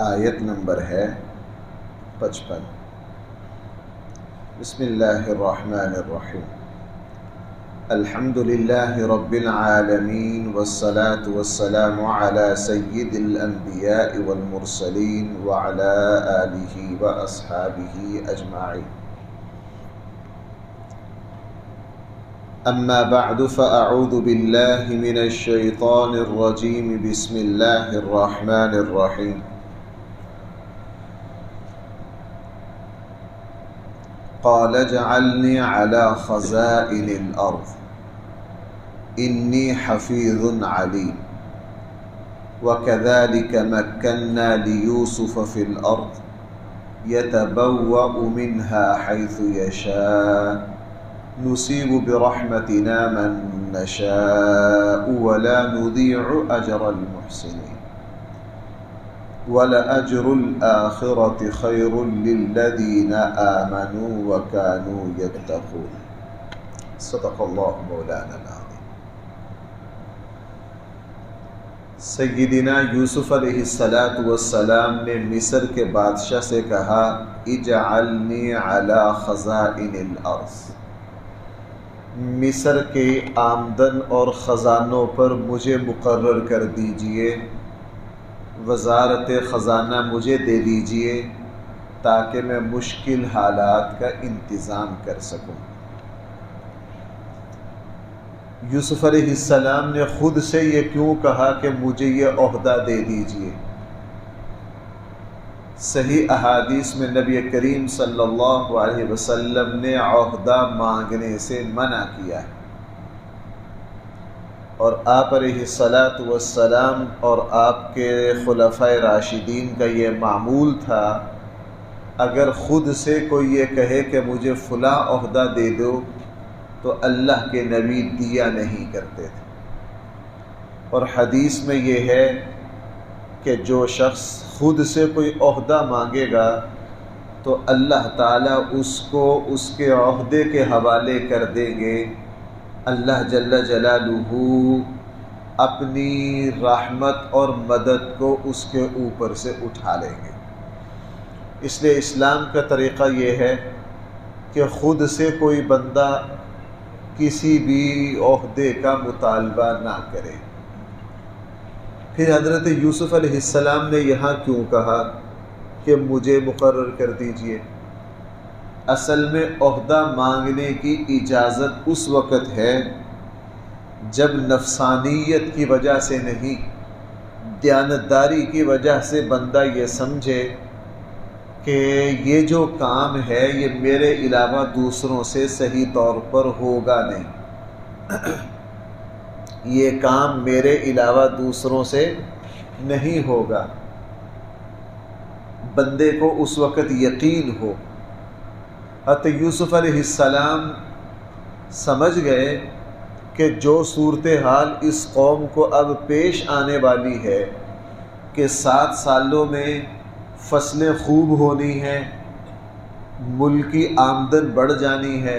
آیت نمبر ہے 55۔ بسم اللہ الرحمن الرحیم۔ الحمد للہ رب العالمین والصلاة والسلام علی سید الانبیاء والمرسلین وعلی آلہ واصحابہ اجمعین۔ اما بعد فاعوذ باللہ من الشیطان الرجیم بسم اللہ الرحمن الرحیم۔ قال اجعلنی علی خزائن الارض انی حفیظ علیم وكذلك مكنا ليوسف في الأرض يتبوأ منها حيث يشاء نصيب برحمتنا من نشاء ولا نضيع أجر المحسنين ولأجر الآخرة خير للذين آمنوا وكانوا يتقون۔ صدق اللہ مولانا العظیم۔ سیدنا یوسف علیہ السلام نے مصر کے بادشاہ سے کہا اجعلنی علی خزائن الارض، مصر کے آمدن اور خزانوں پر مجھے مقرر کر دیجئے، وزارت خزانہ مجھے دے دیجئے تاکہ میں مشکل حالات کا انتظام کر سکوں۔ یوسف علیہ السلام نے خود سے یہ کیوں کہا کہ مجھے یہ عہدہ دے دیجئے؟ صحیح احادیث میں نبی کریم صلی اللہ علیہ وسلم نے عہدہ مانگنے سے منع کیا ہے، اور آپ علیہ السلام اور آپ کے خلفائے راشدین کا یہ معمول تھا، اگر خود سے کوئی یہ کہے کہ مجھے فلاں عہدہ دے دو تو اللہ کے نبی دیا نہیں کرتے تھے۔ اور حدیث میں یہ ہے کہ جو شخص خود سے کوئی عہدہ مانگے گا تو اللہ تعالیٰ اس کو اس کے عہدے کے حوالے کر دیں گے، اللہ جل جلالہ اپنی رحمت اور مدد کو اس کے اوپر سے اٹھا لیں گے۔ اس لیے اسلام کا طریقہ یہ ہے کہ خود سے کوئی بندہ کسی بھی عہدے کا مطالبہ نہ کرے۔ پھر حضرت یوسف علیہ السلام نے یہاں کیوں کہا کہ مجھے مقرر کر دیجئے؟ اصل میں عہدہ مانگنے کی اجازت اس وقت ہے جب نفسانیت کی وجہ سے نہیں، دیانتداری کی وجہ سے بندہ یہ سمجھے کہ یہ جو کام ہے یہ میرے علاوہ دوسروں سے صحیح طور پر ہوگا نہیں، یہ کام میرے علاوہ دوسروں سے نہیں ہوگا، بندے کو اس وقت یقین ہو۔ حضرت یوسف علیہ السلام سمجھ گئے کہ جو صورتحال اس قوم کو اب پیش آنے والی ہے کہ 7 سالوں میں فصلیں خوب ہونی ہیں، ملک کی آمدن بڑھ جانی ہے،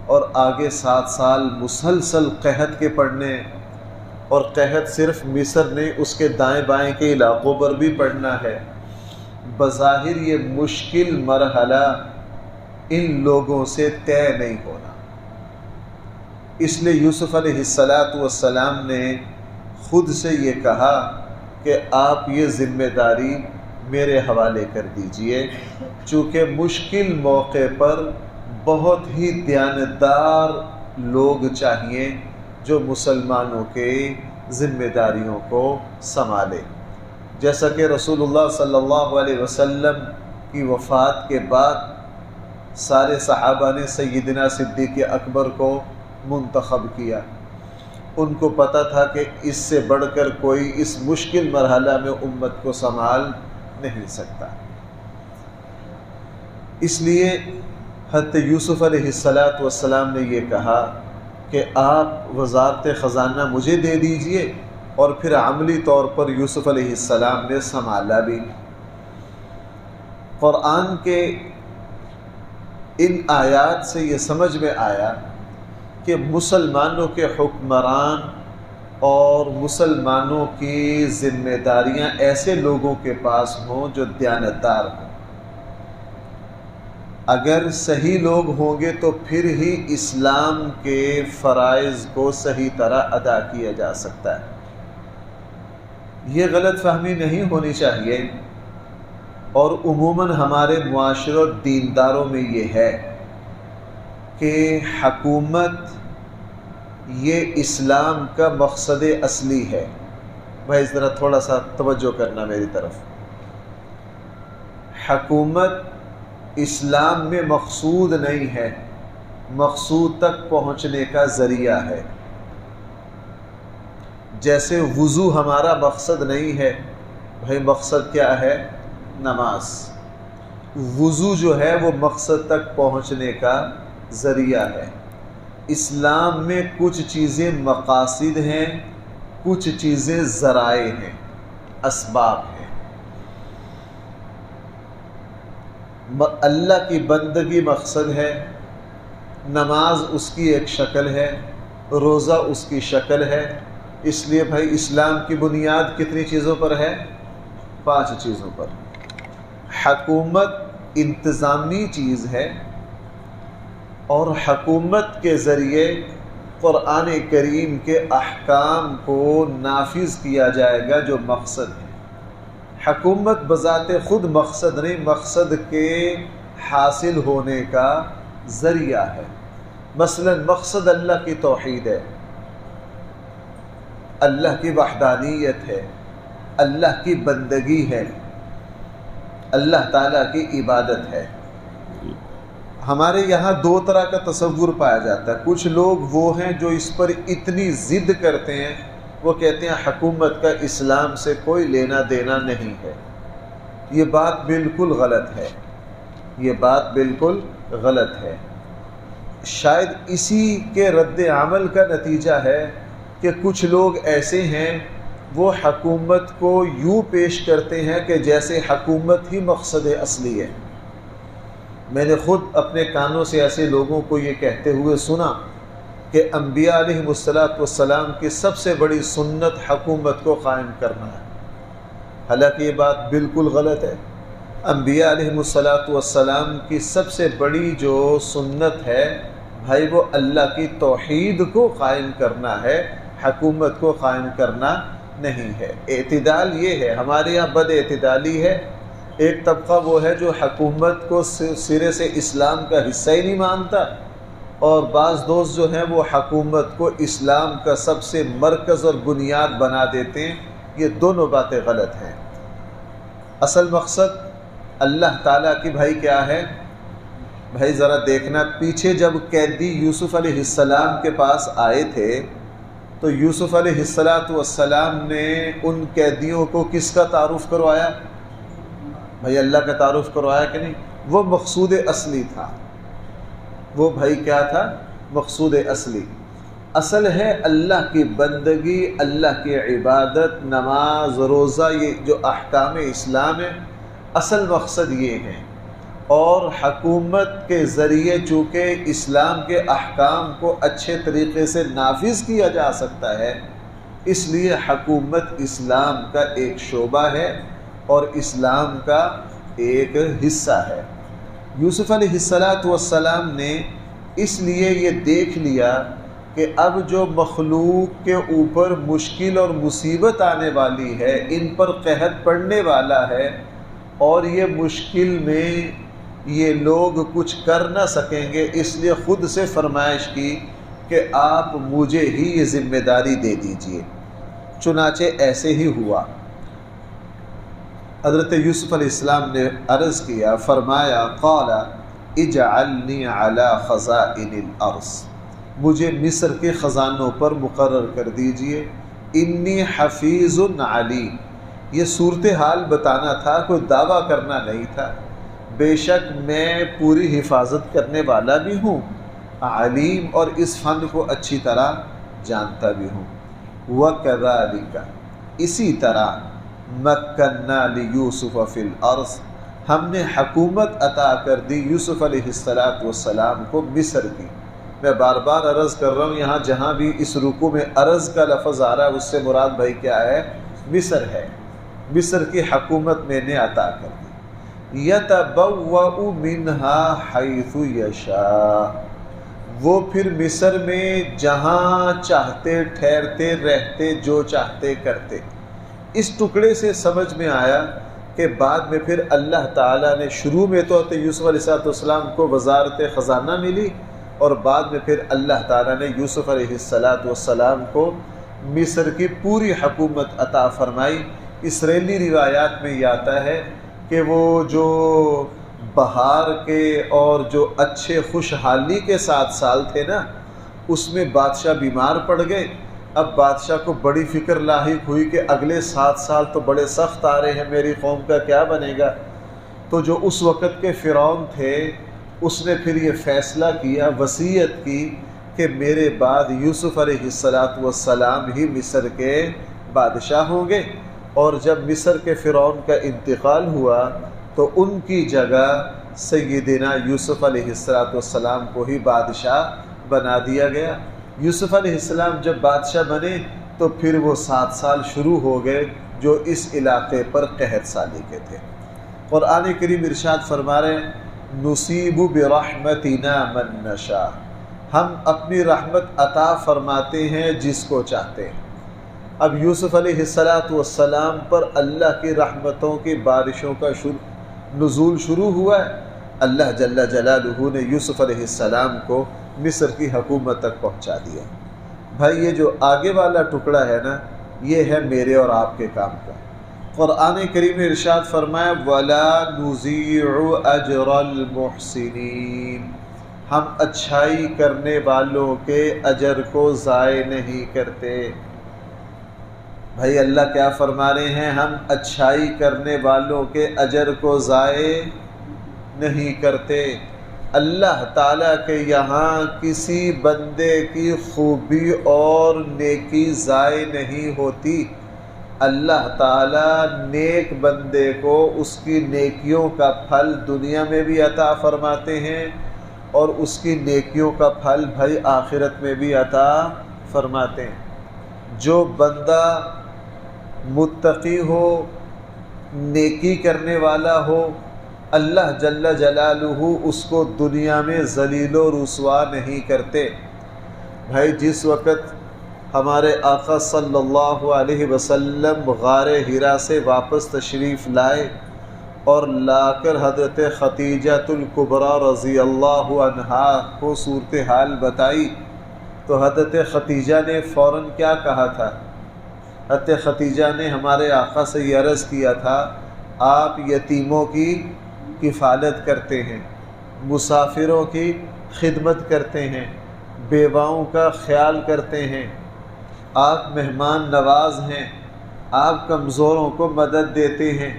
اور آگے 7 سال مسلسل قحط کے پڑنے، اور قحط صرف مصر نہیں اس کے دائیں بائیں کے علاقوں پر بھی پڑنا ہے۔ بظاہر یہ مشکل مرحلہ ان لوگوں سے طے نہیں ہونا، اس لیے یوسف علیہ السلام نے خود سے یہ کہا کہ آپ یہ ذمہ داری میرے حوالے کر دیجئے، چونکہ مشکل موقع پر بہت ہی دیانتدار لوگ چاہیے جو مسلمانوں کے ذمہ داریوں کو سنبھالے۔ جیسا کہ رسول اللہ صلی اللہ علیہ وسلم کی وفات کے بعد سارے صحابہ نے سیدنا صدیق اکبر کو منتخب کیا، ان کو پتہ تھا کہ اس سے بڑھ کر کوئی اس مشکل مرحلہ میں امت کو سنبھال نہیں سکتا۔ اس لیے حضرت یوسف علیہ السلام نے یہ کہا کہ آپ وزارت خزانہ مجھے دے دیجئے، اور پھر عملی طور پر یوسف علیہ السلام نے سنبھالا بھی۔ قرآن کے ان آیات سے یہ سمجھ میں آیا کہ مسلمانوں کے حکمران اور مسلمانوں کی ذمہ داریاں ایسے لوگوں کے پاس ہوں جو دیانتدار ہوں۔ اگر صحیح لوگ ہوں گے تو پھر ہی اسلام کے فرائض کو صحیح طرح ادا کیا جا سکتا ہے۔ یہ غلط فہمی نہیں ہونی چاہیے، اور عموماً ہمارے معاشرے اور دینداروں میں یہ ہے کہ حکومت یہ اسلام کا مقصد اصلی ہے۔ بھائی ذرا تھوڑا سا توجہ کرنا میری طرف۔ حکومت اسلام میں مقصود نہیں ہے، مقصود تک پہنچنے کا ذریعہ ہے۔ جیسے وضو ہمارا مقصد نہیں ہے، بھائی مقصد کیا ہے؟ نماز۔ وضو جو ہے وہ مقصد تک پہنچنے کا ذریعہ ہے۔ اسلام میں کچھ چیزیں مقاصد ہیں، کچھ چیزیں ذرائع ہیں، اسباب ہیں۔ اللہ کی بندگی مقصد ہے، نماز اس کی ایک شکل ہے، روزہ اس کی شکل ہے۔ اس لیے بھائی اسلام کی بنیاد کتنی چیزوں پر ہے؟ 5 چیزوں پر۔ حکومت انتظامی چیز ہے، اور حکومت کے ذریعے قرآن کریم کے احکام کو نافذ کیا جائے گا جو مقصد ہے۔ حکومت بذات خود مقصد نہیں، مقصد کے حاصل ہونے کا ذریعہ ہے۔ مثلا مقصد اللہ کی توحید ہے، اللہ کی وحدانیت ہے، اللہ کی بندگی ہے، اللہ تعالیٰ کی عبادت ہے۔ ہمارے یہاں 2 طرح کا تصور پایا جاتا ہے۔ کچھ لوگ وہ ہیں جو اس پر اتنی ضد کرتے ہیں، وہ کہتے ہیں حکومت کا اسلام سے کوئی لینا دینا نہیں ہے۔ یہ بات بالکل غلط ہے، یہ بات بالکل غلط ہے۔ شاید اسی کے رد عمل کا نتیجہ ہے کہ کچھ لوگ ایسے ہیں وہ حکومت کو یوں پیش کرتے ہیں کہ جیسے حکومت ہی مقصد اصلی ہے۔ میں نے خود اپنے کانوں سے ایسے لوگوں کو یہ کہتے ہوئے سنا کہ انبیاء علیہ السلام کی سب سے بڑی سنت حکومت کو قائم کرنا ہے، حالانکہ یہ بات بالکل غلط ہے۔ انبیاء علیہ السلام کی سب سے بڑی جو سنت ہے بھائی وہ اللہ کی توحید کو قائم کرنا ہے، حکومت کو قائم کرنا نہیں ہے۔ اعتدال یہ ہے، ہمارے یہاں بد اعتدالی ہے۔ ایک طبقہ وہ ہے جو حکومت کو سرے سے اسلام کا حصہ ہی نہیں مانتا، اور بعض دوست جو ہیں وہ حکومت کو اسلام کا سب سے مرکز اور بنیاد بنا دیتے ہیں۔ یہ دونوں باتیں غلط ہیں۔ اصل مقصد اللہ تعالیٰ کی بھائی کیا ہے؟ بھائی ذرا دیکھنا، پیچھے جب قیدی یوسف علیہ السلام کے پاس آئے تھے تو یوسف علیہ السلام نے ان قیدیوں کو کس کا تعارف کروایا؟ بھائی اللہ کا تعارف کروایا کہ نہیں؟ وہ مقصود اصلی تھا، وہ بھائی کیا تھا؟ مقصود اصلی۔ اصل ہے اللہ کی بندگی، اللہ کی عبادت، نماز، روزہ، یہ جو احکام اسلام ہے، اصل مقصد یہ ہے۔ اور حکومت کے ذریعے چونکہ اسلام کے احکام کو اچھے طریقے سے نافذ کیا جا سکتا ہے، اس لیے حکومت اسلام کا ایک شعبہ ہے اور اسلام کا ایک حصہ ہے۔ یوسف علیہ السلام نے اس لیے یہ دیکھ لیا کہ اب جو مخلوق کے اوپر مشکل اور مصیبت آنے والی ہے، ان پر قحط پڑنے والا ہے، اور یہ مشکل میں یہ لوگ کچھ کر نہ سکیں گے، اس لیے خود سے فرمائش کی کہ آپ مجھے ہی یہ ذمہ داری دے دیجئے۔ چنانچہ ایسے ہی ہوا۔ حضرت یوسف علیہ السلام نے عرض کیا، فرمایا قال اجعلنی علی خزائن الارض، مجھے مصر کے خزانوں پر مقرر کر دیجئے، انی حفیظ علیم، یہ صورتحال بتانا تھا، کوئی دعویٰ کرنا نہیں تھا۔ بے شک میں پوری حفاظت کرنے والا بھی ہوں، علیم، اور اس فن کو اچھی طرح جانتا بھی ہوں۔ وَكَذَلِكَ، اسی طرح مَكَّنَّا لِيُوسُفَ فِي الْأَرْضِ، ہم نے حکومت عطا کر دی یوسف علیہ السلام کو مصر کی۔ میں بار بار عرض کر رہا ہوں، یہاں جہاں بھی اس رکوع میں عرض کا لفظ آ رہا ہے اس سے مراد بھائی کیا ہے؟ مصر ہے۔ مصر کی حکومت میں نے عطا کر دی۔ یتبوأ منہا حیث یشاء، وہ پھر مصر میں جہاں چاہتے ٹھہرتے رہتے، جو چاہتے کرتے۔ اس ٹکڑے سے سمجھ میں آیا کہ بعد میں پھر اللہ تعالیٰ نے، شروع میں تو یوسف علیہ السلام کو وزارت خزانہ ملی، اور بعد میں پھر اللہ تعالیٰ نے یوسف علیہ السلام کو مصر کی پوری حکومت عطا فرمائی۔ اسرائیلی روایات میں یہ آتا ہے کہ وہ جو بہار کے اور جو اچھے خوشحالی کے 7 سال تھے نا، اس میں بادشاہ بیمار پڑ گئے۔ اب بادشاہ کو بڑی فکر لاحق ہوئی کہ اگلے 7 سال تو بڑے سخت آ رہے ہیں، میری قوم کا کیا بنے گا؟ تو جو اس وقت کے فرعون تھے، اس نے پھر یہ فیصلہ کیا، وصیت کی کہ میرے بعد یوسف علیہ السلام ہی مصر کے بادشاہ ہوں گے، اور جب مصر کے فرعون کا انتقال ہوا تو ان کی جگہ سیدنا یوسف علیہ السلام کو ہی بادشاہ بنا دیا گیا۔ یوسف علیہ السلام جب بادشاہ بنے تو پھر وہ 7 سال شروع ہو گئے جو اس علاقے پر قحط سالی کے تھے۔ قرآن کریم ارشاد فرما رہے ہیں، نصیب برحمتنا من نشاء، ہم اپنی رحمت عطا فرماتے ہیں جس کو چاہتے ہیں۔ اب یوسف علیہ السلام پر اللہ کی رحمتوں کی بارشوں کا نزول شروع ہوا ہے۔ اللہ جل جلالہ نے یوسف علیہ السلام کو مصر کی حکومت تک پہنچا دیا۔ بھائی یہ جو آگے والا ٹکڑا ہے نا، یہ ہے میرے اور آپ کے کام کا۔ قرآن کریم نے ارشاد فرمایا، وَلَا نُضِيعُ أَجْرَ الْمُحْسِنِينَ، ہم اچھائی کرنے والوں کے اجر کو ضائع نہیں کرتے۔ بھائی اللہ کیا فرما رہے ہیں؟ ہم اچھائی کرنے والوں کے اجر کو ضائع نہیں کرتے۔ اللہ تعالیٰ کے یہاں کسی بندے کی خوبی اور نیکی ضائع نہیں ہوتی۔ اللہ تعالیٰ نیک بندے کو اس کی نیکیوں کا پھل دنیا میں بھی عطا فرماتے ہیں، اور اس کی نیکیوں کا پھل بھائی آخرت میں بھی عطا فرماتے ہیں۔ جو بندہ متقی ہو، نیکی کرنے والا ہو، اللہ جل جلالہ اس کو دنیا میں ذلیل و رسوا نہیں کرتے۔ بھائی جس وقت ہمارے آقا صلی اللہ علیہ وسلم غار حرا سے واپس تشریف لائے اور لا کر حضرت خدیجۃ الکبریٰ رضی اللہ عنہا کو صورتحال بتائی، تو حضرت خدیجہ نے فوراً کیا کہا تھا؟ حضرت خدیجہ نے ہمارے آقا سے یہ عرض کیا تھا، آپ یتیموں کی کفالت کرتے ہیں، مسافروں کی خدمت کرتے ہیں، بیواؤں کا خیال کرتے ہیں، آپ مہمان نواز ہیں، آپ کمزوروں کو مدد دیتے ہیں،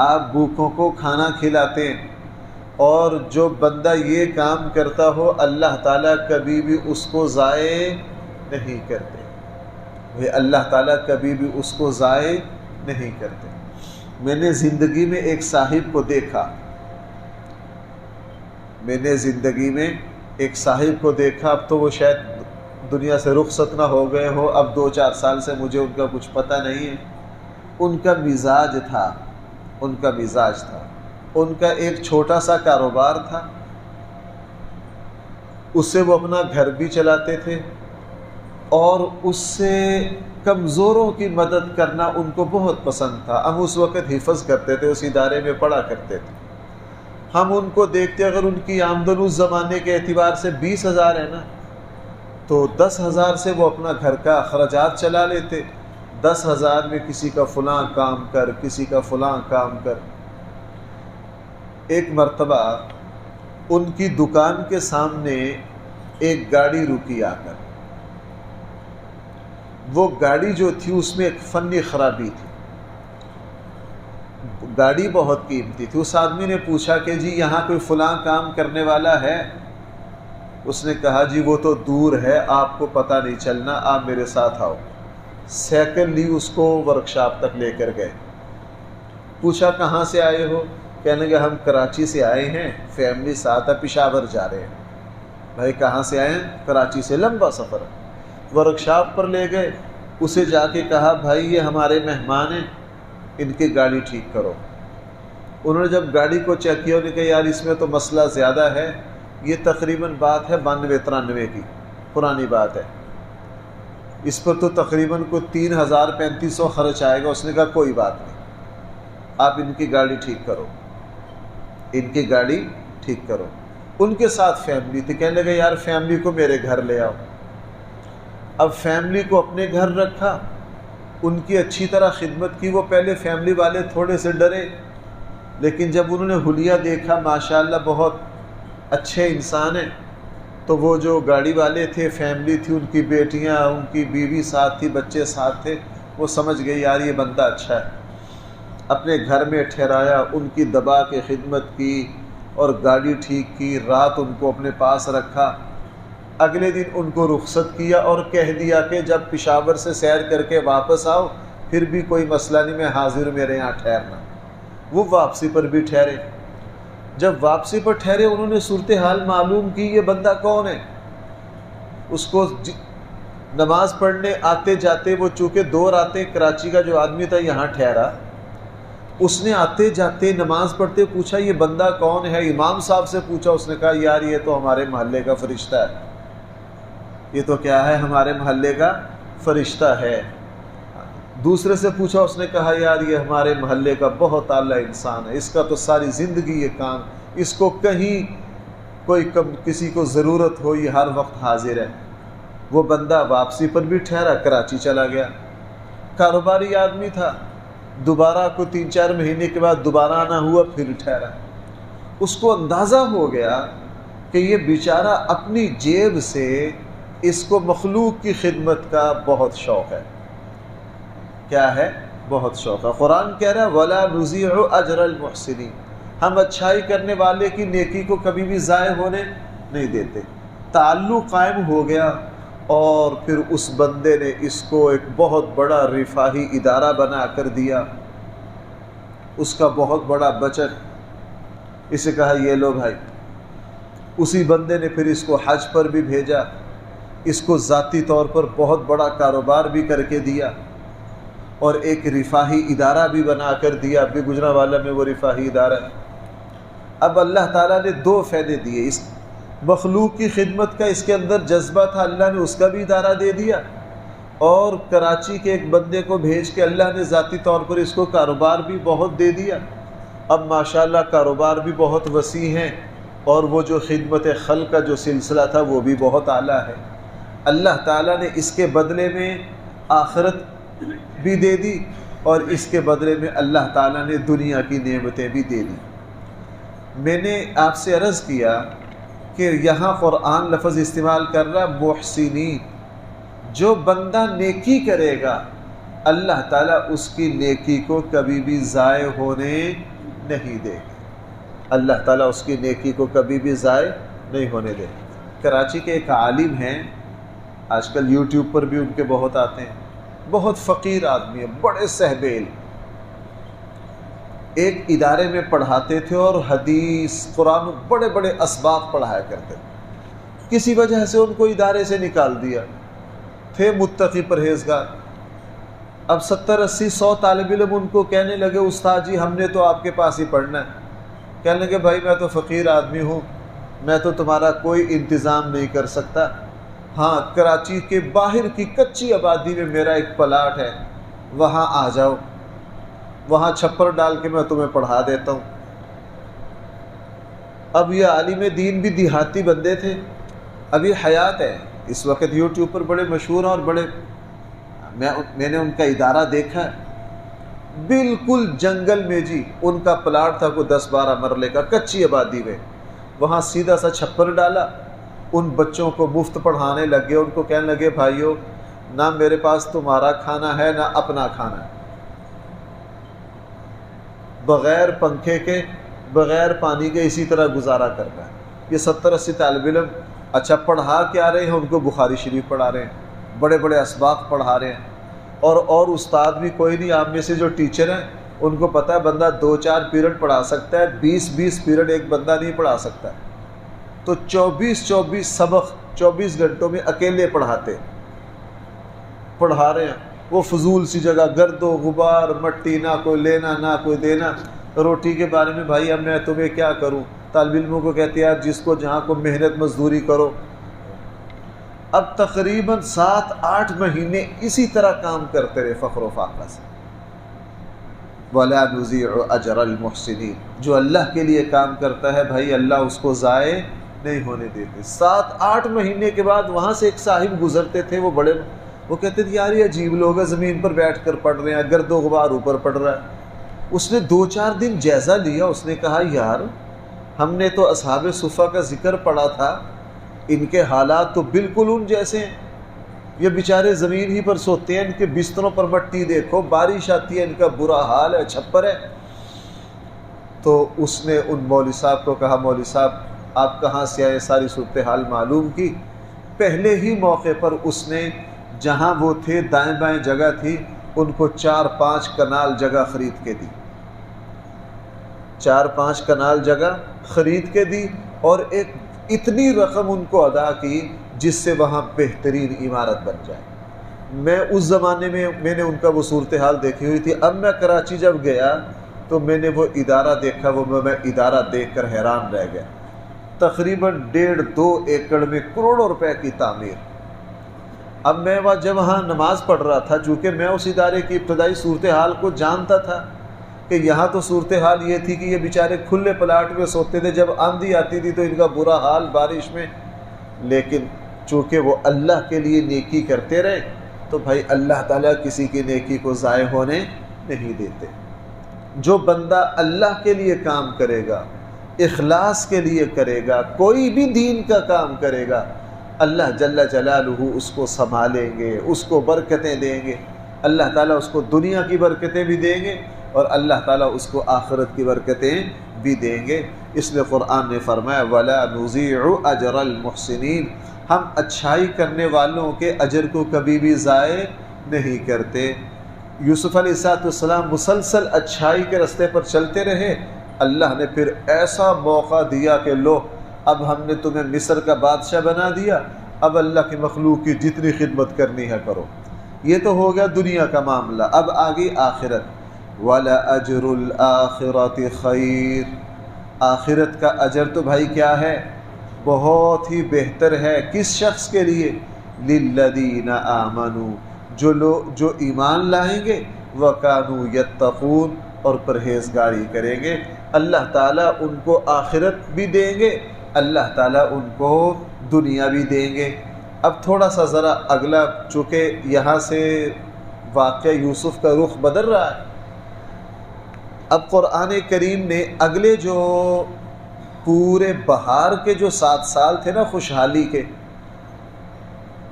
آپ بھوکوں کو کھانا کھلاتے ہیں، اور جو بندہ یہ کام کرتا ہو اللہ تعالیٰ کبھی بھی اس کو ضائع نہیں کرتے۔ وہ اللہ تعالیٰ کبھی بھی اس کو ضائع نہیں کرتے۔ میں نے زندگی میں ایک صاحب کو دیکھا، اب تو وہ شاید دنیا سے رخصت نہ ہو گئے ہو، اب 2-4 سال سے مجھے ان کا کچھ پتہ نہیں ہے۔ ان کا مزاج تھا، ان کا ایک چھوٹا سا کاروبار تھا، اس سے وہ اپنا گھر بھی چلاتے تھے، اور اس سے کمزوروں کی مدد کرنا ان کو بہت پسند تھا۔ ہم اس وقت حفظ کرتے تھے، اس ادارے میں پڑھا کرتے تھے۔ ہم ان کو دیکھتے، اگر ان کی آمدن اس زمانے کے اعتبار سے 20,000 ہے نا، تو 10,000 سے وہ اپنا گھر کا اخراجات چلا لیتے۔ 10,000 میں کسی کا فلاں کام کر، کسی کا فلاں کام کر۔ ایک مرتبہ ان کی دکان کے سامنے ایک گاڑی رکی آ کر، وہ گاڑی جو تھی اس میں ایک فنی خرابی تھی، گاڑی بہت قیمتی تھی۔ اس آدمی نے پوچھا کہ جی یہاں کوئی فلاں کام کرنے والا ہے؟ اس نے کہا جی وہ تو دور ہے، آپ کو پتہ نہیں چلنا، آپ میرے ساتھ آؤ۔ سائیکل لی، اس کو ورکشاپ تک لے کر گئے۔ پوچھا کہاں سے آئے ہو؟ کہنے لگے ہم کراچی سے آئے ہیں، فیملی ساتھ ہے، پشاور جا رہے ہیں۔ بھائی کہاں سے آئے ہیں؟ کراچی سے، لمبا سفر ہے۔ ورکشاپ پر لے گئے، اسے جا کے کہا بھائی یہ ہمارے مہمان ہیں، ان کی گاڑی ٹھیک کرو۔ انہوں نے جب گاڑی کو چیک کیا، انہوں نے کہا یار اس میں تو مسئلہ زیادہ ہے، یہ تقریباً بات ہے 92-93 کی، پرانی بات ہے، اس پر تو تقریباً کوئی 3000-3500 خرچ آئے گا۔ اس نے کہا کوئی بات نہیں، آپ ان کی گاڑی ٹھیک کرو، ان کی گاڑی ٹھیک کرو۔ ان کے ساتھ فیملی تھی، کہنے لگے یار فیملی کو میرے گھر لے آؤ۔ اب فیملی کو اپنے گھر رکھا، ان کی اچھی طرح خدمت کی۔ وہ پہلے فیملی والے تھوڑے سے ڈرے، لیکن جب انہوں نے حلیہ دیکھا ماشاءاللہ بہت اچھے انسان ہیں، تو وہ جو گاڑی والے تھے، فیملی تھی، ان کی بیٹیاں، ان کی بیوی ساتھ تھی، بچے ساتھ تھے، وہ سمجھ گئے یار یہ بندہ اچھا ہے۔ اپنے گھر میں ٹھہرایا، ان کی دبا کے خدمت کی اور گاڑی ٹھیک کی، رات ان کو اپنے پاس رکھا۔ اگلے دن ان کو رخصت کیا اور کہہ دیا کہ جب پشاور سے سیر کر کے واپس آؤ، پھر بھی کوئی مسئلہ نہیں، میں حاضر ہوں میرے یہاں ٹھہرنا۔ وہ واپسی پر بھی ٹھہرے۔ جب واپسی پر ٹھہرے، انہوں نے صورتحال معلوم کی یہ بندہ کون ہے۔ اس کو نماز پڑھنے آتے جاتے، وہ چونکہ 2 راتیں کراچی کا جو آدمی تھا یہاں ٹھہرا، اس نے آتے جاتے نماز پڑھتے پوچھا یہ بندہ کون ہے۔ امام صاحب سے پوچھا، اس نے کہا یار یہ تو ہمارے محلے کا فرشتہ ہے، یہ تو کیا ہے، ہمارے محلے کا فرشتہ ہے۔ دوسرے سے پوچھا، اس نے کہا یار یہ ہمارے محلے کا بہت اعلیٰ انسان ہے، اس کا تو ساری زندگی یہ کام، اس کو کہیں کوئی کسی کو ضرورت ہو یہ ہر وقت حاضر ہے۔ وہ بندہ واپسی پر بھی ٹھہرا، کراچی چلا گیا۔ کاروباری آدمی تھا، دوبارہ کو 3-4 مہینے کے بعد دوبارہ آنا ہوا، پھر ٹھہرا۔ اس کو اندازہ ہو گیا کہ یہ بیچارہ اپنی جیب سے، اس کو مخلوق کی خدمت کا بہت شوق ہے۔ کیا ہے؟ بہت شوق ہے۔ قرآن کہہ رہا ہے وَلَا نُضِيعُ أَجْرَ الْمُحْسِنِينَ، ہم اچھائی کرنے والے کی نیکی کو کبھی بھی ضائع ہونے نہیں دیتے۔ تعلق قائم ہو گیا، اور پھر اس بندے نے اس کو ایک بہت بڑا رفاہی ادارہ بنا کر دیا، اس کا بہت بڑا بچت۔ اسے کہا یہ لو بھائی۔ اسی بندے نے پھر اس کو حج پر بھی بھیجا، اس کو ذاتی طور پر بہت بڑا کاروبار بھی کر کے دیا، اور ایک رفاہی ادارہ بھی بنا کر دیا۔ اب بھی گجرانوالہ میں وہ رفاہی ادارہ ہے۔ اب اللہ تعالیٰ نے 2 فائدے دیے، اس مخلوق کی خدمت کا اس کے اندر جذبہ تھا، اللہ نے اس کا بھی ادارہ دے دیا، اور کراچی کے ایک بندے کو بھیج کے اللہ نے ذاتی طور پر اس کو کاروبار بھی بہت دے دیا۔ اب ماشاءاللہ کاروبار بھی بہت وسیع ہیں، اور وہ جو خدمت خلق کا جو سلسلہ تھا وہ بھی بہت اعلیٰ ہے۔ اللہ تعالیٰ نے اس کے بدلے میں آخرت بھی دے دی، اور اس کے بدلے میں اللہ تعالیٰ نے دنیا کی نعمتیں بھی دے دی۔ میں نے آپ سے عرض کیا کہ یہاں قرآن لفظ استعمال کر رہا محسنین، جو بندہ نیکی کرے گا اللہ تعالیٰ اس کی نیکی کو کبھی بھی ضائع ہونے نہیں دے گا، اللہ تعالیٰ اس کی نیکی کو کبھی بھی ضائع نہیں ہونے دے گا۔ کراچی کے ایک عالم ہیں، آج کل یوٹیوب پر بھی ان کے بہت آتے ہیں، بہت فقیر آدمی ہے، بڑے صاحب علم، ایک ادارے میں پڑھاتے تھے اور حدیث قرآن بڑے بڑے اسباق پڑھایا کرتے تھے۔ کسی وجہ سے ان کو ادارے سے نکال دیا، تھے متقی پرہیزگار۔ اب 70-80-100 طالب علم ان کو کہنے لگے استاد جی ہم نے تو آپ کے پاس ہی پڑھنا ہے۔ کہنے لگے بھائی میں تو فقیر آدمی ہوں، میں تو تمہارا کوئی انتظام نہیں کر سکتا، ہاں کراچی کے باہر کی کچی آبادی میں میرا ایک پلاٹ ہے، وہاں آ جاؤ، وہاں چھپر ڈال کے میں تمہیں پڑھا دیتا ہوں۔ اب یہ عالم دین بھی دیہاتی بندے تھے، ابھی حیات ہے، اس وقت یوٹیوب پر بڑے مشہور ہیں، اور بڑے میں نے ان کا ادارہ دیکھا ہے، بالکل جنگل میں جی، ان کا پلاٹ تھا کوئی 10-12 مرلے کا کچی آبادی میں، وہاں سیدھا سا چھپر ڈالا، ان بچوں کو مفت پڑھانے لگے، ان کو کہنے لگے بھائیو نہ میرے پاس تمہارا کھانا ہے نہ اپنا کھانا ہے، بغیر پنکھے کے بغیر پانی کے اسی طرح گزارا کرنا ہے۔ یہ 70-80 طالب علم اچھا پڑھا کیا رہے ہیں، ان کو بخاری شریف پڑھا رہے ہیں، بڑے بڑے اسباق پڑھا رہے ہیں، اور استاد بھی کوئی نہیں، آپ میں سے جو ٹیچر ہیں ان کو پتہ ہے بندہ 2-4 پیریڈ پڑھا سکتا ہے، 20-20 پیریڈ ایک بندہ نہیں پڑھا سکتا۔ تو 24 سبق 24 گھنٹوں میں اکیلے پڑھا رہے ہیں۔ وہ فضول سی جگہ، گرد و غبار، مٹی، نہ کوئی لینا نہ کوئی دینا۔ روٹی کے بارے میں بھائی اب میں تمہیں کیا کروں، طالب علموں کو کہتے ہیں یار جس کو جہاں کو محنت مزدوری کرو۔ اب تقریباً 7-8 مہینے اسی طرح کام کرتے رہے فخر و فاقہ سے۔ وَلَا نُضِيعُ أَجْرَ الْمُحْسِنِينَ، جو اللہ کے لیے کام کرتا ہے بھائی اللہ اس کو ضائع نہیں ہونے دیتے۔ 7-8 مہینے کے بعد وہاں سے ایک صاحب گزرتے تھے، وہ کہتے تھے یار یہ عجیب لوگ ہیں، زمین پر بیٹھ کر پڑھ رہے ہیں، گرد و غبار اوپر پڑ رہا ہے۔ اس نے 2-4 دن جائزہ لیا، اس نے کہا یار ہم نے تو اصحاب صفہ کا ذکر پڑھا تھا، ان کے حالات تو بالکل ان جیسے ہیں، یہ بیچارے زمین ہی پر سوتے ہیں، ان کے بستروں پر مٹی دیکھو، بارش آتی ہے ان کا برا حال ہے، چھپر ہے۔ تو اس نے ان مولوی صاحب کو کہا مولوی صاحب آپ کہاں سے آئے، ساری صورتحال معلوم کی۔ پہلے ہی موقع پر اس نے جہاں وہ تھے دائیں بائیں جگہ تھی، ان کو 4-5 کنال جگہ خرید کے دی، 4-5 کنال جگہ خرید کے دی، اور ایک اتنی رقم ان کو ادا کی جس سے وہاں بہترین عمارت بن جائے۔ میں اس زمانے میں نے ان کا وہ صورتحال دیکھی ہوئی تھی۔ اب میں کراچی جب گیا تو میں نے وہ ادارہ دیکھا، میں ادارہ دیکھ کر حیران رہ گیا۔ تقریباً 1.5-2 ایکڑ میں کروڑوں روپے کی تعمیر۔ اب میں وہاں نماز پڑھ رہا تھا، چونکہ میں اس ادارے کی ابتدائی صورتحال کو جانتا تھا کہ یہاں تو صورتحال یہ تھی کہ یہ بیچارے کھلے پلاٹ میں سوتے تھے، جب آندھی آتی تھی تو ان کا برا حال بارش میں، لیکن چونکہ وہ اللہ کے لیے نیکی کرتے رہے تو بھائی اللہ تعالیٰ کسی کی نیکی کو ضائع ہونے نہیں دیتے۔ جو بندہ اللہ کے لیے کام کرے گا، اخلاص کے لیے کرے گا، کوئی بھی دین کا کام کرے گا، اللہ جل جلالہ اس کو سنبھالیں گے، اس کو برکتیں دیں گے۔ اللہ تعالیٰ اس کو دنیا کی برکتیں بھی دیں گے اور اللہ تعالیٰ اس کو آخرت کی برکتیں بھی دیں گے۔ اس لیے قرآن نے فرمایا وَلَا نُضِيعُ أَجْرَ الْمُحْسِنِينَ، ہم اچھائی کرنے والوں کے اجر کو کبھی بھی ضائع نہیں کرتے۔ یوسف علیہ السلام مسلسل اچھائی کے راستے پر چلتے رہے، اللہ نے پھر ایسا موقع دیا کہ لو اب ہم نے تمہیں مصر کا بادشاہ بنا دیا، اب اللہ کی مخلوق کی جتنی خدمت کرنی ہے کرو۔ یہ تو ہو گیا دنیا کا معاملہ، اب آگے آخرت۔ وَلَأَجْرُ الْآخِرَةِ خَيْرٌ، آخرت کا اجر تو بھائی کیا ہے، بہت ہی بہتر ہے۔ کس شخص کے لیے؟ لِلَّذِينَ آمَنُوا، جو ایمان لائیں گے، وَكَانُوا يَتَّقُونَ، اور پرہیزگاری کریں گے۔ اللہ تعالیٰ ان کو آخرت بھی دیں گے، اللہ تعالیٰ ان کو دنیا بھی دیں گے۔ اب تھوڑا سا ذرا اگلا، چونکہ یہاں سے واقعہ یوسف کا رخ بدل رہا ہے، اب قرآن کریم نے اگلے جو پورے بہار کے جو 7 سال تھے نا خوشحالی کے،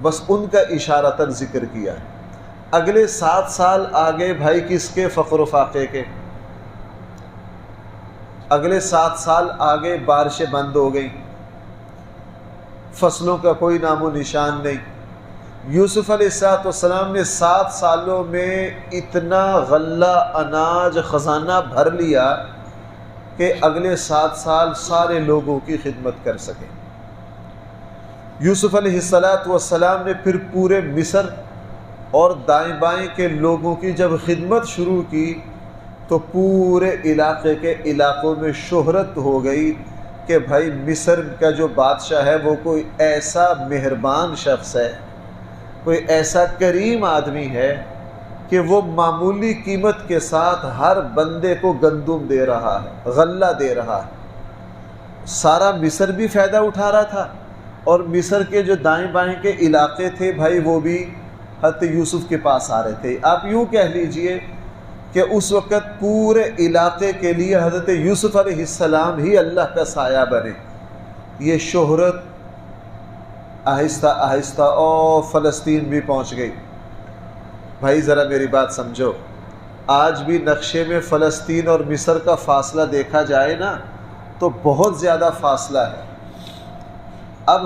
بس ان کا اشارتاً ذکر کیا ہے۔ اگلے 7 سال آگے بھائی کس کے؟ فقر و فاقے کے۔ اگلے 7 سال آگے بارشیں بند ہو گئیں، فصلوں کا کوئی نام و نشان نہیں۔ یوسف علیہ السلام نے 7 سالوں میں اتنا غلہ اناج خزانہ بھر لیا کہ اگلے 7 سال سارے لوگوں کی خدمت کر سکیں۔ یوسف علیہ السلام نے پھر پورے مصر اور دائیں بائیں کے لوگوں کی جب خدمت شروع کی تو پورے علاقے کے علاقوں میں شہرت ہو گئی کہ بھائی مصر کا جو بادشاہ ہے وہ کوئی ایسا مہربان شخص ہے، کوئی ایسا کریم آدمی ہے کہ وہ معمولی قیمت کے ساتھ ہر بندے کو گندم دے رہا ہے، غلہ دے رہا ہے۔ سارا مصر بھی فائدہ اٹھا رہا تھا، اور مصر کے جو دائیں بائیں کے علاقے تھے بھائی وہ بھی حضرت یوسف کے پاس آ رہے تھے۔ آپ یوں کہہ لیجئے کہ اس وقت پورے علاقے کے لیے حضرت یوسف علیہ السلام ہی اللہ کا سایہ بنے۔ یہ شہرت آہستہ آہستہ اور فلسطین بھی پہنچ گئی۔ بھائی ذرا میری بات سمجھو، آج بھی نقشے میں فلسطین اور مصر کا فاصلہ دیکھا جائے نا تو بہت زیادہ فاصلہ ہے۔ اب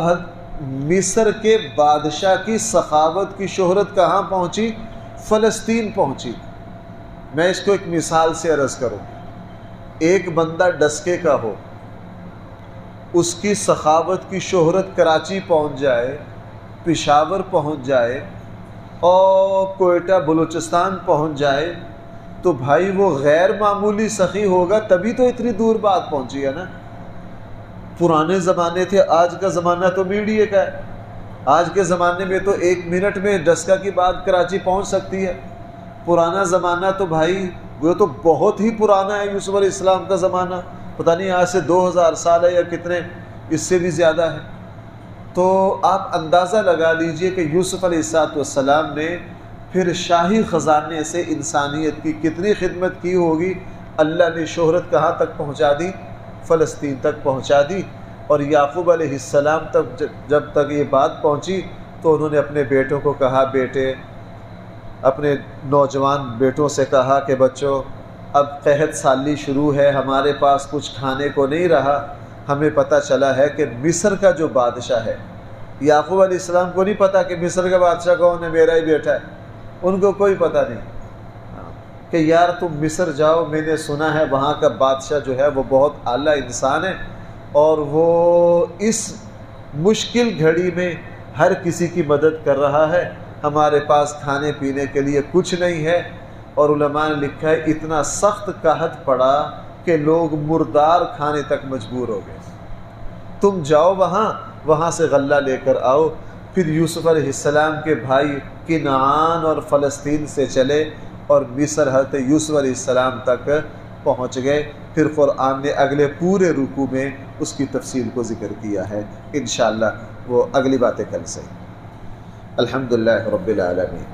مصر کے بادشاہ کی سخاوت کی شہرت کہاں پہنچی؟ فلسطین پہنچی۔ میں اس کو ایک مثال سے عرض کروں، ایک بندہ ڈسکے کا ہو، اس کی سخاوت کی شہرت کراچی پہنچ جائے، پشاور پہنچ جائے اور کوئٹہ بلوچستان پہنچ جائے، تو بھائی وہ غیر معمولی سخی ہوگا، تبھی تو اتنی دور بات پہنچی ہے نا۔ پرانے زمانے تھے، آج کا زمانہ تو میڈیا کا ہے۔ آج کے زمانے میں تو 1 منٹ میں ڈسکا کی بات کراچی پہنچ سکتی ہے۔ پرانا زمانہ تو بھائی وہ تو بہت ہی پرانا ہے، یوسف علیہ السلام کا زمانہ، پتہ نہیں آج سے 2000 سال ہے یا کتنے، اس سے بھی زیادہ ہے۔ تو آپ اندازہ لگا لیجئے کہ یوسف علیہ السلام نے پھر شاہی خزانے سے انسانیت کی کتنی خدمت کی ہوگی۔ اللہ نے شہرت کہاں تک پہنچا دی؟ فلسطین تک پہنچا دی۔ اور یعقوب علیہ السلام تک جب تک یہ بات پہنچی تو انہوں نے اپنے بیٹوں کو کہا، بیٹے، اپنے نوجوان بیٹوں سے کہا کہ بچوں، اب قحط سالی شروع ہے، ہمارے پاس کچھ کھانے کو نہیں رہا، ہمیں پتہ چلا ہے کہ مصر کا جو بادشاہ ہے، یعقوب علیہ السلام کو نہیں پتا کہ مصر کا بادشاہ کون ہے، میرا ہی بیٹا ہے، ان کو کوئی پتہ نہیں کہ یار تم مصر جاؤ، میں نے سنا ہے وہاں کا بادشاہ جو ہے وہ بہت اعلیٰ انسان ہے اور وہ اس مشکل گھڑی میں ہر کسی کی مدد کر رہا ہے، ہمارے پاس کھانے پینے کے لیے کچھ نہیں ہے۔ اور علماء نے لکھا ہے اتنا سخت قحط پڑا کہ لوگ مردار کھانے تک مجبور ہو گئے۔ تم جاؤ وہاں سے غلہ لے کر آؤ۔ پھر یوسف علیہ السلام کے بھائی کنعان اور فلسطین سے چلے اور مصر حضرت یوسف علیہ السلام تک پہنچ گئے۔ پھر قرآن نے اگلے پورے رکوع میں اس کی تفصیل کو ذکر کیا ہے، انشاءاللہ وہ اگلی باتیں کل سے۔ الحمدللہ رب العالمین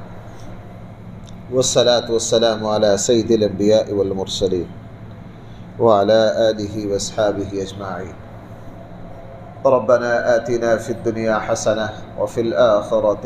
والصلاة والسلام علی سید الانبیاء والمرسلین وعلی آلہ واصحابہ اجمعین۔ ربنا آتنا فی الدنیا حسنہ وفی الآخرۃ